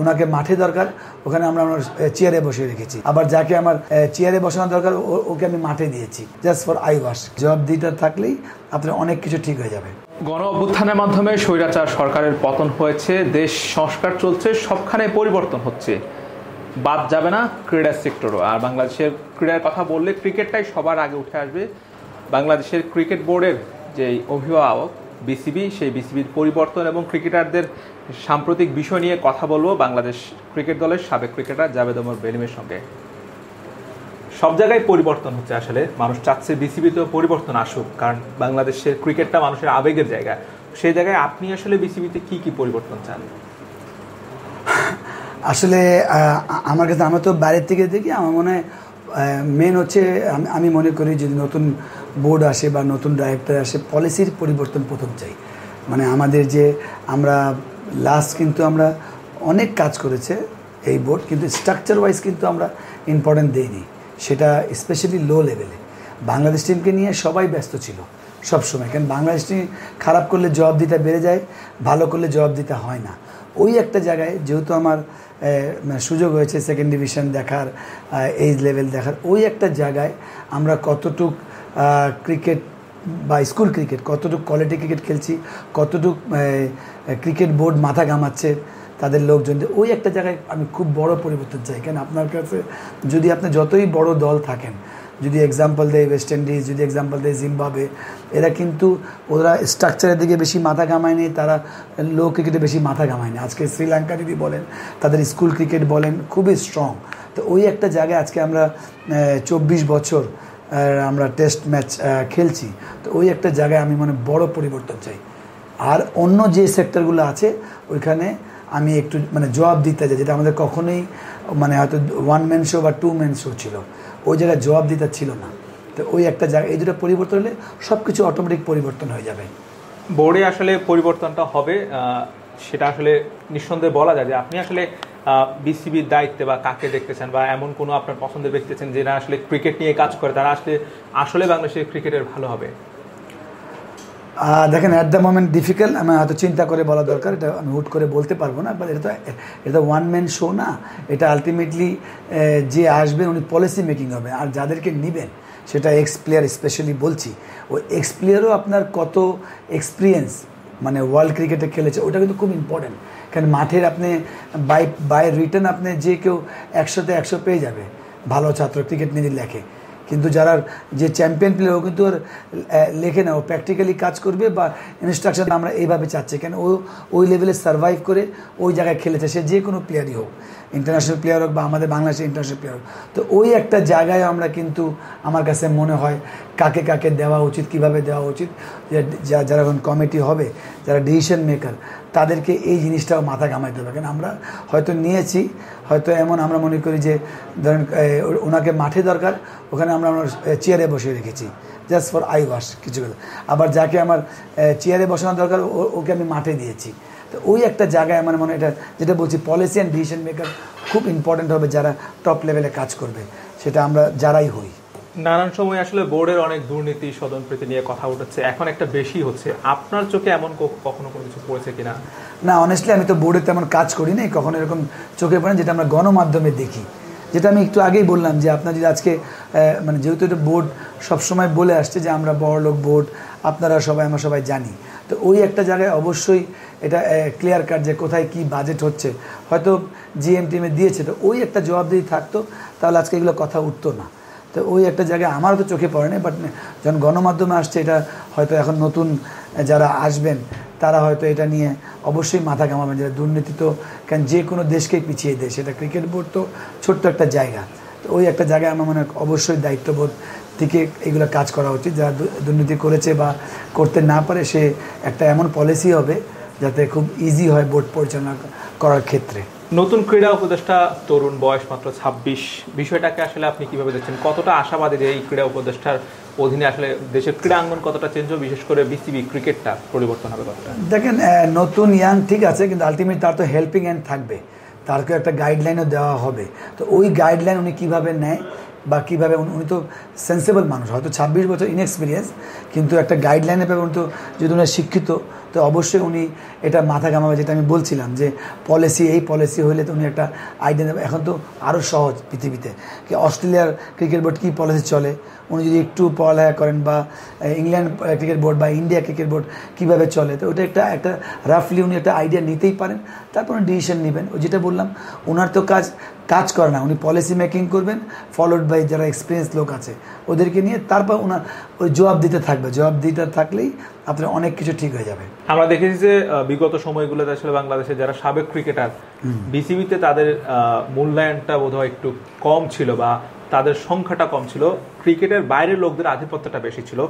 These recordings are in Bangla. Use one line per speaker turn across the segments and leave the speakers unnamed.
ওনাকে মাঠে দরকার, ওখানে আমরা চেয়ারে বসিয়ে রেখেছি। আবার যাকে আমার চেয়ারে বসানো দরকার ওকে আমি মাঠে দিয়েছি, জাস্ট ফর আই ওয়াশ। জবাবদিহিতা থাকলেই আপনার অনেক কিছু ঠিক হয়ে যাবে।
গণ অভ্যুত্থানের মাধ্যমে স্বৈরাচার সরকারের পতন হয়েছে, দেশ সংস্কার চলছে, সবখানে পরিবর্তন হচ্ছে, বাদ যাবে না ক্রীড়া সেক্টরও। আর বাংলাদেশের ক্রীড়ার কথা বললে ক্রিকেটটাই সবার আগে উঠে আসবে। বাংলাদেশের ক্রিকেট বোর্ডের যে অভিভাবক বিসিবি, সেই বিসিবির পরিবর্তন এবং ক্রিকেটারদের সাম্প্রতিক বিষয় নিয়ে কথা বলবো বাংলাদেশ ক্রিকেট দলের সাবেক ক্রিকেটার জাভেদ ওমর বেলিমের সঙ্গে। সব জায়গায় পরিবর্তন হচ্ছে, আসলে মানুষ চাচ্ছে বিসিবিতেও পরিবর্তন আসুক, কারণ বাংলাদেশের ক্রিকেটটা মানুষের আবেগের জায়গা। সেই জায়গায় আপনি আসলে বিসিবিতে কি কি পরিবর্তন চান?
আসলে আমার কাছে, আমরা তো বাইরের থেকে দেখি, আমার মনে হয় মেন হচ্ছে, আমি মনে করি যদি নতুন বোর্ড আসে বা নতুন ডাইরেক্টর আসে, পলিসির পরিবর্তন প্রথম চাই। মানে আমাদের যে আমরা লাস্ট কিন্তু আমরা অনেক কাজ করেছে এই বোর্ড, কিন্তু স্ট্রাকচার ওয়াইজ কিন্তু আমরা ইম্পর্টেন্ট দিইনি, সেটা স্পেশালি লো লেভেলে। বাংলাদেশ টিমকে নিয়ে সবাই ব্যস্ত ছিল সবসময়, কারণ বাংলাদেশ টিম খারাপ করলে জবাবদিহিতা বেড়ে যায়, ভালো করলে জবাবদিহিতা হয় না। ওই একটা জায়গায় যেহেতু আমার সুযোগ হয়েছে সেকেন্ড ডিভিশন দেখার, এইজ লেভেল দেখার, ওই একটা জায়গায় আমরা কতটুক ক্রিকেট বা স্কুল ক্রিকেট, কতটুক কোয়ালিটি ক্রিকেট খেলছি, কতটুক ক্রিকেট বোর্ড মাথা ঘামাচ্ছে তাদের লোকজন, ওই একটা জায়গায় আমি খুব বড় পরিবর্তন চাই। কেন আপনার কাছে যদি আপনি যতই বড় দল থাকেন, যদি এক্সাম্পল দেয় ওয়েস্ট ইন্ডিজ, যদি এক্সাম্পল দেয় জিম্বাবুয়ে, এরা কিন্তু ওরা স্ট্রাকচারের দিকে বেশি মাথা ঘামায়নি, তারা লো ক্রিকেটে বেশি মাথা ঘামায়নি। আজকে শ্রীলঙ্কা যদি বলেন, তাদের স্কুল ক্রিকেট বলেন খুবই স্ট্রং। তো ওই একটা জায়গায় আজকে আমরা 24 বছর আমরা টেস্ট ম্যাচ খেলছি, তো ওই একটা জায়গায় আমি মানে বড় পরিবর্তন চাই। আর অন্য যে সেক্টরগুলো আছে ওইখানে আমি একটু মানে জবাব দিতে চাই, যেটা আমাদের কখনোই মানে হয়তো 1 ম্যান শো বা 2 ম্যান শো ছিল, ওই জায়গায় জবাব দিতে ছিল না। তো ওই একটা জায়গা, এই দুটো পরিবর্তন হলে সব কিছু অটোমেটিক পরিবর্তন হয়ে যাবে।
বোর্ডে আসলে পরিবর্তনটা হবে, সেটা আসলে নিঃসন্দেহে বলা যায় যে আপনি আসলে বিসিবির দায়িত্বে বা কাকে দেখতে চান, বা এমন কোনো আপনার পছন্দের ব্যক্তি আছেন যারা আসলে ক্রিকেট নিয়ে কাজ করে, তারা আসলে বাংলাদেশের ক্রিকেটের ভালো হবে?
দেখেন, অ্যাট দ্য মোমেন্ট ডিফিকাল্ট, আমি হয়তো চিন্তা করে বলা দরকার, এটা আমি হুট করে বলতে পারবো না। বাট এটা 1 ম্যান শো না, এটা আলটিমেটলি যে আসবেন উনি পলিসি মেকিং হবে। আর যাদেরকে নেবেন সেটা এক্স প্লেয়ার, স্পেশালি বলছি, ওই এক্স প্লেয়ারও আপনার কত এক্সপিরিয়েন্স মানে ওয়ার্ল্ড ক্রিকেটে খেলেছে, ওটা কিন্তু খুব ইম্পর্টেন্ট। কারণ মাঠের আপনি বাই রিটার্ন আপনি যে কেউ 100তে 100 পেয়ে যাবে, ভালো ছাত্র ক্রিকেট নিয়ে লেখে, কিন্তু যারা যে চ্যাম্পিয়ন প্লেয়ার ও কিন্তু ওর লেখে না, ও প্র্যাকটিক্যালি কাজ করবে বা ইনস্ট্রাকশন আমরা এইভাবে চাচ্ছি। কেন ও ওই লেভেলে সার্ভাইভ করে ওই জায়গায় খেলেছে, সে যে কোনো প্লেয়ারই হোক, ইন্টারন্যাশনাল প্লেয়ার হোক বা আমাদের বাংলাদেশের ইন্টারন্যাশনাল প্লেয়ার হোক। তো ওই একটা জায়গায় আমরা কিন্তু আমার কাছে মনে হয় কাকে কাকে দেওয়া উচিত, কিভাবে দেওয়া উচিত, যারা এখন কমিটি হবে, যারা ডিসিশন মেকার, তাদেরকে এই জিনিসটাও মাথা ঘামাইতে হবে। কারণ আমরা হয়তো নিয়েছি, হয়তো এমন আমরা মনে করি যে ধরেন ওনাকে মাঠে দরকার, ওখানে আমরা চেয়ারে বসিয়ে রেখেছি, জাস্ট ফর আই ওয়াশ কিছু কথা। আবার যাকে আমার চেয়ারে বসানো দরকার ওকে আমি মাঠে দিয়েছি। তো ওই একটা জায়গায় আমার মনে এটা যেটা বলছি, পলিসি অ্যান্ড ডিসিশন মেকার খুব ইম্পর্টেন্ট হবে, যারা টপ লেভেলে কাজ করবে, সেটা আমরা যারাই হই।
নানান সময় আসলে বোর্ডের অনেক দুর্নীতি স্বজনপ্রীতি নিয়ে কথা উঠেছে, এখন একটা বেশি হচ্ছে। আপনার চোখে এমন কখনো কোনো কিছু পড়েছে কিনা?
না, অনেস্টলি আমি তো বোর্ডে তেমন কাজ করি না, কখনো এরকম চোখে পড়ে, যেটা আমরা গণমাধ্যমে দেখি। যেটা আমি একটু আগেই বললাম যে আপনার যদি আজকে মানে যেহেতু এটা বোর্ড সবসময় বলে আসছে যে আমরা বড়লোক বোর্ড, আপনারা সবাই আমরা সবাই জানি, তো ওই একটা জায়গায় অবশ্যই এটা ক্লিয়ার কাট যে কোথায় কি বাজেট হচ্ছে, হয়তো জিএম টিমে দিয়েছে, তো ওই একটা জবাবদিহি থাকতো, তাহলে আজকে এগুলো কথা উঠতো না। তো ওই একটা জায়গায় আমারও তো চোখে পড়ে না, বাট যখন গণমাধ্যমে আসছে, এটা হয়তো এখন নতুন যারা আসবেন তারা হয়তো এটা নিয়ে অবশ্যই মাথা ঘামাবেন। যে দুর্নীতি তো কারণ যে কোনো দেশকেই পিছিয়ে দেয়, সেটা ক্রিকেট বোর্ড তো ছোট্ট একটা জায়গা। তো ওই একটা জায়গায় আমার মনে হয় অবশ্যই দায়িত্ববোধ থেকে এগুলো কাজ করা উচিত। যারা দুর্নীতি করেছে বা করতে না পারে, সে একটা এমন পলিসি হবে যাতে খুব ইজি হয় বোর্ড পরিচালনা করার ক্ষেত্রে।
নতুন ক্রীড়া উপদেষ্টা, তরুণ, বয়স মাত্র 26, বিষয়টাকে আসলে আপনি কিভাবে দেখছেন? কতটা আশাবাদী যে এই ক্রীড়া উপদেষ্টার অধীনে আসলে দেশের ক্রীড়াঙ্গন কতটা চেঞ্জ হবে, বিশেষ করে বিসিবি ক্রিকেটটা পরিবর্তন হবে কতটা?
দেখেন, নতুন ইয়াং ঠিক আছে, কিন্তু আলটিমেট তার তো হেল্পিং হ্যান্ড থাকবে, তারকে একটা গাইডলাইনও দেওয়া হবে। তো ওই গাইডলাইন উনি কীভাবে নেয় বা কীভাবে, উনি তো সেন্সেবল মানুষ, হয়তো 26 বছর ইনএক্সপিরিয়েন্স, কিন্তু একটা গাইডলাইনের ব্যাপারে উনি তো যদি উনি শিক্ষিত, তো অবশ্যই উনি এটা মাথা ঘামাবে, যেটা আমি বলছিলাম যে এই পলিসি হলে তো উনি একটা আইডিয়া দেবে। এখন তো আরও সহজ পৃথিবীতে, কি অস্ট্রেলিয়ার ক্রিকেট বোর্ড কী পলিসি চলে, উনি যদি একটু পড়ালেখা করেন, বা ইংল্যান্ড ক্রিকেট বোর্ড বা ইন্ডিয়া ক্রিকেট বোর্ড কীভাবে চলে, তো ওটা একটা রাফলি উনি একটা আইডিয়া নিতেই পারেন, তারপর উনি ডিসিশন নেবেন। ও যেটা বললাম, ওনার তো কাজ করে না, উনি পলিসি মেকিং করবেন, ফলোড বাই যারা এক্সপিরিয়েন্স লোক আছে ওদেরকে নিয়ে, তারপর ওনার ওই জবাব দিতে থাকবে। জবাব দিতে থাকলেই আপনার অনেক কিছু ঠিক হয়ে যাবে।
আমরা দেখেছি যে বিগত সময়গুলোতে আসলে বাংলাদেশের যারা সাবেক ক্রিকেটার, বিসিবিতে তাদের মূল্যায়নটা বোধহয় একটু কম ছিল বা তাদের সংখ্যাটা কম ছিল, ক্রিকেটের বাইরের লোকদের আধিপত্যটা বেশি ছিল।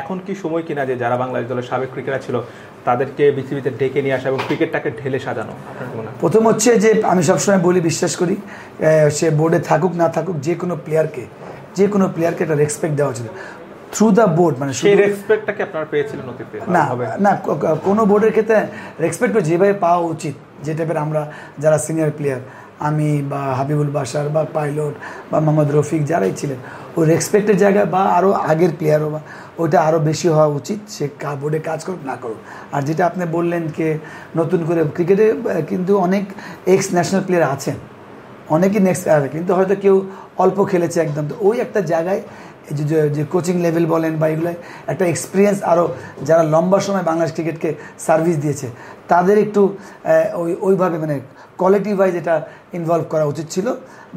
এখন কি সময় কিনা যে যারা বাংলাদেশ দলের সাবেক ক্রিকেটার ছিল তাদেরকে বিসিবিতে ডেকে নিয়ে আসা এবং ক্রিকেটটাকে ঢেলে সাজানো?
প্রথম হচ্ছে যে আমি সবসময় বলি, বিশ্বাস করি, সে বোর্ডে থাকুক না থাকুক, যে কোনো প্লেয়ারকে একটা রেসপেক্ট দেওয়া উচিত থ্রু দ্য বোর্ড। মানে
সেই রেসপেক্টটাকে আপনারা পেয়েছিলেন অতীতে?
না, কোনো বোর্ডের ক্ষেত্রে রেসপেক্ট যেভাবে পাওয়া উচিত, যে টাইপের আমরা যারা সিনিয়র প্লেয়ার, আমি বা হাবিবুল বাশার বা পাইলট বা মোহাম্মদ রফিক যারাই ছিলেন, ওই রেসপেক্টের জায়গায় বা আরও আগের প্লেয়ারও বা ওইটা আরও বেশি হওয়া উচিত, সে বোর্ডে কাজ করুক না করুক। আর যেটা আপনি বললেন কে নতুন করে ক্রিকেটে কিন্তু অনেক এক্স ন্যাশনাল প্লেয়ার আছেন, অনেকেই নেক্সট আছে, কিন্তু হয়তো কেউ অল্প খেলেছে একদম। তো ওই একটা জায়গায় যে কোচিং লেভেল বলেন বা এগুলো একটা এক্সপিরিয়েন্স, আরও যারা লম্বা সময় বাংলাদেশ ক্রিকেটকে সার্ভিস দিয়েছে তাদের একটু ওইভাবে মানে কোয়ালিটি ওয়াইজ এটা ইনভলভ করা উচিত ছিল,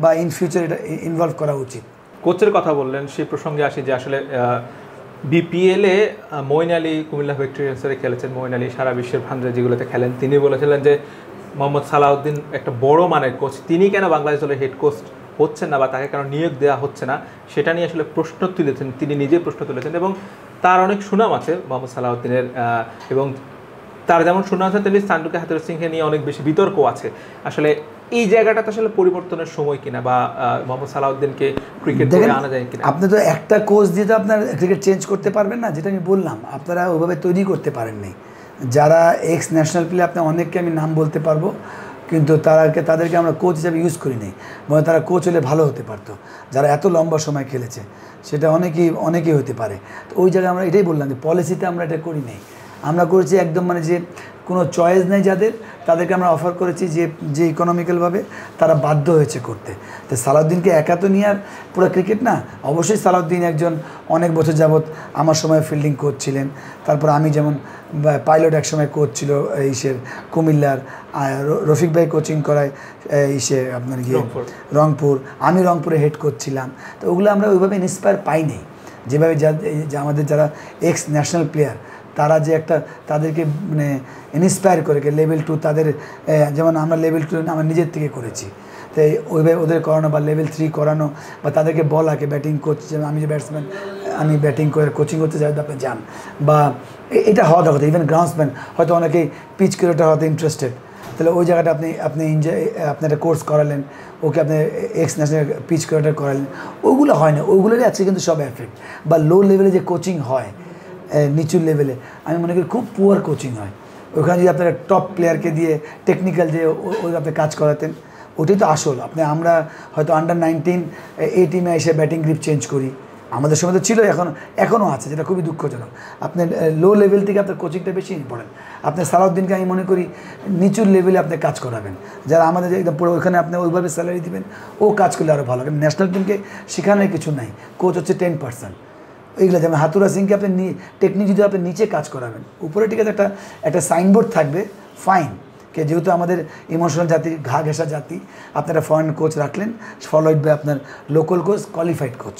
বা ইন ফিউচার এটা ইনভলভ করা উচিত।
কোচের কথা বললেন, সেই প্রসঙ্গে আসি যে আসলে বিপিএলে মঈন আলী কুমিল্লা ভিক্টোরিয়ান্সে খেলেছেন। মঈন আলী সারা বিশ্বের ভান্ডারে যেগুলোতে খেলেন, তিনি বলেছিলেন যে মোহাম্মদ সালাউদ্দিন একটা বড় মানের কোচ, তিনি কেন বাংলাদেশ দলের হেড কোচ হচ্ছেন না বা তাকে কেন নিয়োগ দেওয়া হচ্ছে না, সেটা নিয়ে আসলে প্রশ্ন তুলেছেন, তিনি নিজে প্রশ্ন তুলেছেন। এবং তার অনেক সুনাম আছে মোহাম্মদ সালাউদ্দিনের, এবং তার যেমন সুনাম আছে তেমনি সান্ডুকে হাতুর সিংকে নিয়ে অনেক বেশি বিতর্ক আছে। আসলে এই জায়গাটাতে আসলে পরিবর্তনের সময় কিনা, বা মোহাম্মদ সালাউদ্দিনকে ক্রিকেট থেকে আনা যায় কিনা?
আপনি তো একটা কোচ দিয়ে তো আপনার ক্রিকেট চেঞ্জ করতে পারবেন না, যেটা আমি বললাম, আপনারা ওইভাবে তৈরি করতে পারেননি। যারা এক্স ন্যাশনাল প্লেয়ার, আপনার অনেককে আমি নাম বলতে পারবো, কিন্তু তাদেরকে আমরা কোচ হিসাবে ইউজ করি নাই, বলে তারা কোচ হলে ভালো হতে পারতো, যারা এত লম্বা সময় খেলেছে, সেটা অনেকেই হতে পারে। তো ওই জায়গায় আমরা এটাই বললাম যে পলিসিতে আমরা এটা করি নাই, আমরা করেছি একদম মানে যে কোনো চয়েস নেই যাদের, তাদেরকে আমরা অফার করেছি যে ইকোনমিক্যালভাবে তারা বাধ্য হয়েছে করতে। তো সালাউদ্দিনকে একা তো নিয়ে আর পুরো ক্রিকেট না, অবশ্যই সালাউদ্দিন একজন অনেক বছর যাবৎ আমার সময় ফিল্ডিং কোচ ছিলেন, তারপর আমি যেমন পাইলট একসময় কোচ ছিল কুমিল্লার, রফিক ভাই কোচিং করায় আপনার রংপুর, আমি রংপুরে হেড কোচ ছিলাম। তো ওগুলো আমরা ওইভাবে ইন্সপায়ার পাইনি, যেভাবে আমাদের যারা এক্স ন্যাশনাল প্লেয়ার তারা যে একটা তাদেরকে মানে ইন্সপায়ার করে লেভেল 2, তাদের যেমন আমরা লেভেল 2 আমরা নিজের থেকে করেছি, তাই ওইভাবে ওদের করানো বা লেভেল 3 করানো, বা তাদেরকে বলাকে ব্যাটিং কোচ, যেমন আমি যে ব্যাটসম্যান, আমি ব্যাটিং করে কোচিং করতে চাই, আপনি যান, বা এটা হওয়া দরকার। ইভেন গ্রাউন্ডসম্যান হয়তো অনেকেই পিচ ক্রিকেটার হয়তো ইন্টারেস্টেড, তাহলে ওই জায়গাটা আপনি আপনি একটা কোর্স করালেন, ওকে আপনি এক্স ন্যাশনাল পিচ ক্রিকেটার করালেন, ওইগুলো হয় না, ওইগুলোরই আছে কিন্তু সব এফেক্ট। বা লো লেভেলে যে কোচিং হয়, নিচু লেভেলে আমি মনে করি খুব পুয়ার কোচিং হয়। ওখানে যদি আপনারা টপ প্লেয়ারকে দিয়ে টেকনিক্যাল যে ওই আপনি কাজ করাতেন, ওটাই তো আসল। আমরা হয়তো আন্ডার-19 এই টিমে এসে ব্যাটিং গ্রিপ চেঞ্জ করি, আমাদের সময় তো ছিল, এখনও আছে, যেটা খুবই দুঃখজনক। আপনার লো লেভেল থেকে আপনার কোচিংটা বেশি ইম্পর্টেন্ট। আপনার সালাউদ্দিনকে আমি মনে করি নিচুর লেভেলে আপনি কাজ করাবেন, যারা আমাদের একদম পুরো ওইখানে আপনি ওইভাবে স্যালারি দিবেন, ও কাজ করলে আরও ভালো। কারণ ন্যাশনাল টিমকে শেখানোর কিছু নাই, কোচ হচ্ছে 10%। এইগুলো যেমন হাতুরা সিংকে আপনি টেকনিক যদি আপনি নিচে কাজ করাবেন, উপরে ঠিক আছে একটা সাইনবোর্ড থাকবে, ফাইন, যেহেতু আমাদের ইমোশনাল জাতি, ঘা ঘেঁষা জাতি, আপনারা ফরেন কোচ রাখলেন, ফলোড বাই আপনার লোকাল কোচ, কোয়ালিফাইড কোচ।